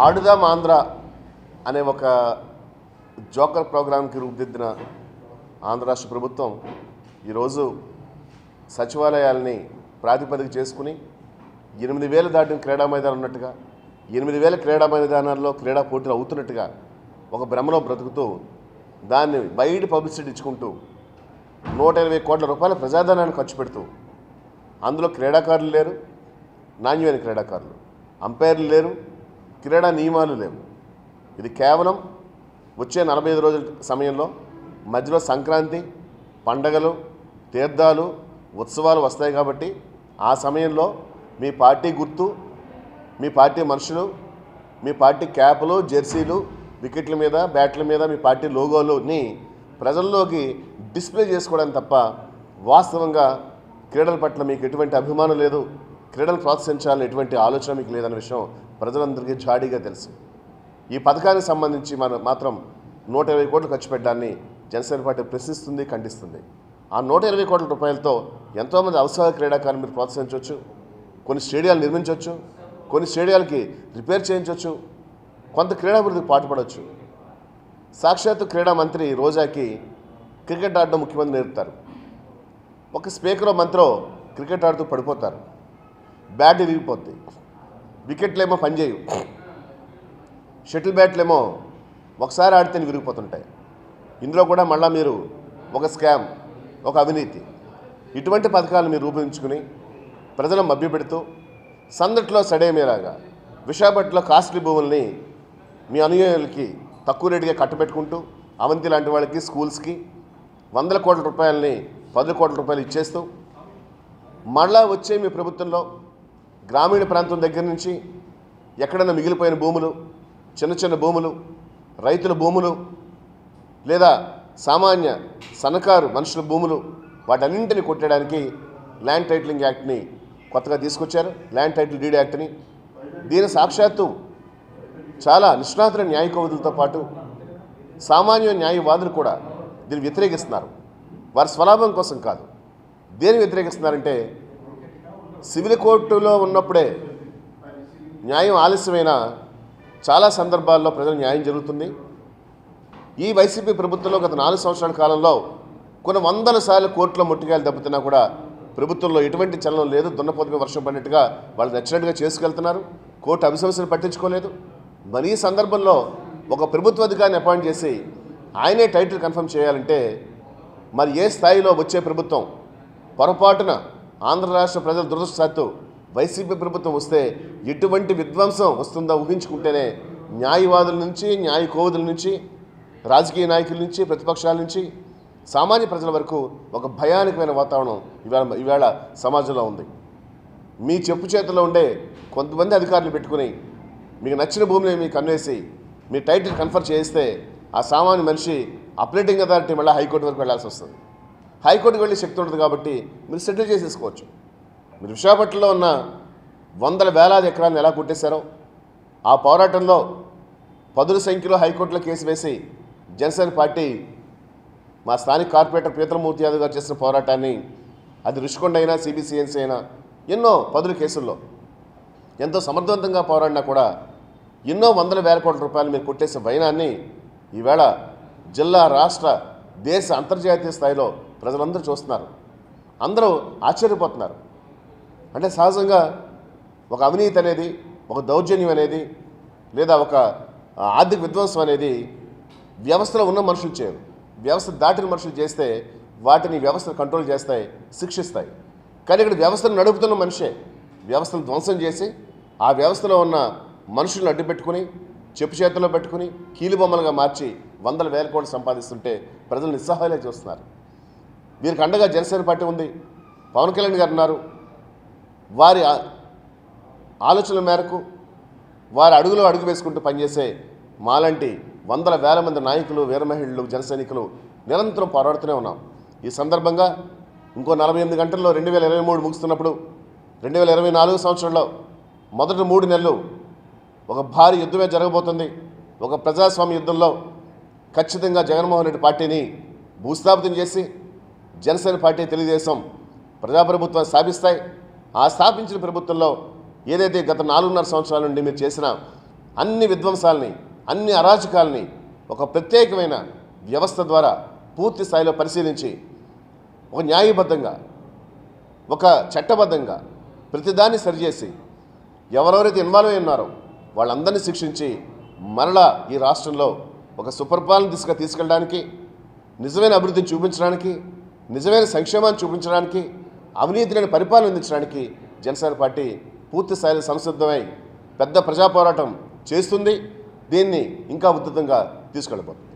ఆడుదాం ఆంధ్ర అనే ఒక జోకర్ ప్రోగ్రాంకి రూపుదిద్దిన ఆంధ్ర రాష్ట్ర ప్రభుత్వం ఈరోజు సచివాలయాల్ని ప్రాతిపదిక చేసుకుని 8,000 దాటిన క్రీడా మైదానం ఉన్నట్టుగా 8,000 క్రీడా మైదానాల్లో క్రీడా పోటీలు అవుతున్నట్టుగా ఒక భ్రమలో బ్రతుకుతూ దాన్ని వైడ్ పబ్లిసిటీ ఇచ్చుకుంటూ 120 కోట్ల రూపాయల ప్రజాధనాన్ని ఖర్చు పెడుతూ అందులో క్రీడాకారులు లేరు, నాణ్యమైన క్రీడాకారులు, అంపైర్లు లేరు, క్రీడా నియమాలు లేవు. ఇది కేవలం వచ్చే 45 రోజుల సమయంలో మధ్యలో సంక్రాంతి, పండగలు, తీర్థాలు, ఉత్సవాలు వస్తాయి కాబట్టి ఆ సమయంలో మీ పార్టీ గుర్తు, మీ పార్టీ మనుషులు, మీ పార్టీ క్యాపులు, జెర్సీలు, వికెట్ల మీద, బ్యాట్ల మీద మీ పార్టీ లోగోలుని ప్రజల్లోకి డిస్ప్లే చేసుకోవడానికి తప్ప వాస్తవంగా క్రీడల పట్ల మీకు ఎటువంటి అభిమానం లేదు, క్రీడలు ప్రోత్సహించాలని ఎటువంటి ఆలోచన మీకు లేదన్న విషయం ప్రజలందరికీ జాడీగా తెలుసు. ఈ పథకానికి సంబంధించి మాత్రం 120 కోట్లు ఖర్చు పెట్టడాన్ని జనసేన పార్టీ ప్రశ్నిస్తుంది, ఖండిస్తుంది. ఆ 120 కోట్ల రూపాయలతో ఎంతోమంది అవసర క్రీడాకారులు మీరు ప్రోత్సహించవచ్చు, కొన్ని స్టేడియాలు నిర్మించవచ్చు, కొన్ని స్టేడియాలకి రిపేర్ చేయించవచ్చు, కొంత క్రీడాభివృద్ధికి పాటుపడవచ్చు. సాక్షాత్తు క్రీడా మంత్రి రోజాకి క్రికెట్ ఆడడం ముఖ్యమంత్రి నేర్పుతారు. ఒక స్పీకరో మంత్రో క్రికెట్ ఆడుతూ పడిపోతారు, బ్యాట్ విరిగిపోద్ది, వికెట్లేమో పనిచేయవు, షటిల్ బ్యాట్లేమో ఒకసారి ఆడితేనే విరిగిపోతుంటాయి. ఇందులో కూడా మళ్ళీ మీరు ఒక స్కామ్, ఒక అవినీతి, ఇటువంటి పథకాలు మీరు రూపొందించుకుని ప్రజలను మభ్యపెడుతూ సందట్లో సడేమేలాగా విశాఖపట్నంలో కాస్ట్లీ భూముల్ని మీ అనుయాయులకి తక్కువ రేటుగా కట్టబెట్టుకుంటూ అవంతి లాంటి వాళ్ళకి స్కూల్స్కి 100 కోట్ల రూపాయలని 10 కోట్ల రూపాయలు ఇచ్చేస్తూ మళ్ళా వచ్చే మీ ప్రభుత్వంలో గ్రామీణ ప్రాంతం దగ్గర నుంచి ఎక్కడైనా మిగిలిపోయిన భూములు, చిన్న చిన్న భూములు, రైతుల భూములు లేదా సామాన్య సన్నకారు మనుషుల భూములు వాటన్నింటినీ కొట్టడానికి ల్యాండ్ టైటిలింగ్ యాక్ట్ని కొత్తగా తీసుకొచ్చారు, ల్యాండ్ టైటిల్ డీడ్ యాక్ట్ని. దీని సాక్షాత్తు చాలా నిష్ణాతుల న్యాయకోవిదులతో పాటు సామాన్య న్యాయవాదులు కూడా దీన్ని వ్యతిరేకిస్తున్నారు. వారి స్వలాభం కోసం కాదు. దేన్ని వ్యతిరేకిస్తున్నారంటే సివిల్ కోర్టులో ఉన్నప్పుడే న్యాయం ఆలస్యమైన చాలా సందర్భాల్లో ప్రజలకు న్యాయం జరుగుతుంది. ఈ వైసీపీ ప్రభుత్వంలో గత 4 సంవత్సరాల కాలంలో కొన్ని 100 సార్లు కోర్టులో ముట్టికాయలు దెబ్బతిన్నా కూడా ప్రభుత్వంలో ఎటువంటి చలనం లేదు. దున్నపోతుగా వర్షం పడినట్టుగా వాళ్ళు నచ్చినట్టుగా చేసుకెళ్తున్నారు. కోర్టు అభిశంసలు పట్టించుకోలేదు. మరి ఈ సందర్భంలో ఒక ప్రభుత్వ అధికారిని అపాయింట్ చేసి ఆయనే టైటిల్ కన్ఫర్మ్ చేయాలంటే మరి ఏ స్థాయిలో వచ్చే ప్రభుత్వం పొరపాటున ఆంధ్ర రాష్ట్ర ప్రజల దురదృష్టవశాత్తు వైసీపీ ప్రభుత్వం వస్తే ఎటువంటి విధ్వంసం వస్తుందో ఊహించుకుంటేనే న్యాయవాదుల నుంచి, న్యాయ కోవిదుల నుంచి, రాజకీయ నాయకుల నుంచి, ప్రతిపక్షాల నుంచి సామాన్య ప్రజల వరకు ఒక భయానకమైన వాతావరణం ఇవాళ సమాజంలో ఉంది. మీ చెప్పు చేతుల్లో ఉండే కొంతమంది అధికారులు పెట్టుకుని మీకు నచ్చిన భూమిని మీకు అన్వేసి మీ టైటిల్ కన్ఫర్ చేయిస్తే ఆ సామాన్య మనిషి అప్లేటింగ్ అథారిటీ మళ్ళీ హైకోర్టు వరకు వెళ్లాల్సి వస్తుంది. హైకోర్టుకు వెళ్ళే శక్తి ఉంటుంది కాబట్టి మీరు సెటిల్ చేసేసుకోవచ్చు. మీరు విశాఖపట్నంలో ఉన్న 100 వేలాది ఎకరాలను ఎలా కొట్టేశారో ఆ పోరాటంలో 10ల సంఖ్యలో హైకోర్టులో కేసు వేసి జనసేన పార్టీ మా స్థానిక కార్పొరేటర్ పీతలమూర్తి యాదవ్ గారు చేసిన పోరాటాన్ని, అది రుషికొండ అయినా సిబిసిఎన్సీ అయినా ఎన్నో 10 కేసుల్లో ఎంతో సమర్థవంతంగా పోరాడినా కూడా ఎన్నో 100,000 కోట్ల రూపాయలు మీరు కొట్టేసే వైనాన్ని ఈవేళ జిల్లా, రాష్ట్ర, దేశ, అంతర్జాతీయ స్థాయిలో ప్రజలందరూ చూస్తున్నారు. అందరూ ఆశ్చర్యపోతున్నారు. అంటే సహజంగా ఒక అవినీతి అనేది, ఒక దౌర్జన్యం అనేది లేదా ఒక ఆర్థిక విధ్వంసం అనేది వ్యవస్థలో ఉన్న మనుషులు చేయరు. వ్యవస్థ దాటిన మనుషులు చేస్తే వాటిని వ్యవస్థను కంట్రోల్ చేస్తాయి, శిక్షిస్తాయి. కానీ ఇక్కడ వ్యవస్థను నడుపుతున్న మనిషే వ్యవస్థను ధ్వంసం చేసి ఆ వ్యవస్థలో ఉన్న మనుషులను అడ్డుపెట్టుకుని చెప్పు చేతుల్లో పెట్టుకుని కీలుబొమ్మలుగా మార్చి 100,000 కోట్లు సంపాదిస్తుంటే ప్రజలు నిస్సహాయాలే చూస్తున్నారు. వీరికి అండగా జనసేన పార్టీ ఉంది. పవన్ కళ్యాణ్ గారు ఉన్నారు. వారి ఆలోచనల మేరకు వారి అడుగులో అడుగు వేసుకుంటూ పనిచేసే మాలాంటి 100,000 మంది నాయకులు, వీర మహిళలు, జన సైనికులు నిరంతరం పోరాడుతూనే ఉన్నాం. ఈ సందర్భంగా ఇంకో 48 గంటల్లో 2023 ముగుస్తున్నప్పుడు 2024 సంవత్సరంలో మొదటి 3 నెలలు ఒక భారీ యుద్ధమే జరగబోతుంది. ఒక ప్రజాస్వామ్య యుద్ధంలో ఖచ్చితంగా జగన్మోహన్ రెడ్డి పార్టీని భూస్థాపితం చేసి జనసేన పార్టీ, తెలుగుదేశం ప్రజాప్రభుత్వాన్ని స్థాపిస్తాయి. ఆ స్థాపించిన ప్రభుత్వంలో ఏదైతే గత 4.5 సంవత్సరాల నుండి మీరు చేసిన అన్ని విధ్వంసాలని, అన్ని అరాచకాలని ఒక ప్రత్యేకమైన వ్యవస్థ ద్వారా పూర్తి స్థాయిలో పరిశీలించి ఒక న్యాయబద్ధంగా, ఒక చట్టబద్ధంగా ప్రతిదాన్ని సరిచేసి ఎవరెవరైతే ఇన్వాల్వ్ అయి ఉన్నారో వాళ్ళందరినీ శిక్షించి మరలా ఈ రాష్ట్రంలో ఒక సుపరిపాలన దిశగా తీసుకెళ్ళడానికి, నిజమైన అభివృద్ధిని చూపించడానికి, నిజమైన సంక్షేమాన్ని చూపించడానికి, అవినీతి లేని పరిపాలన అందించడానికి జనసేన పార్టీ పూర్తి స్థాయిలో సంసిద్ధమై పెద్ద ప్రజా పోరాటం చేస్తుంది. దీన్ని ఇంకా ఉధృతంగా తీసుకెళ్ళబోతుంది.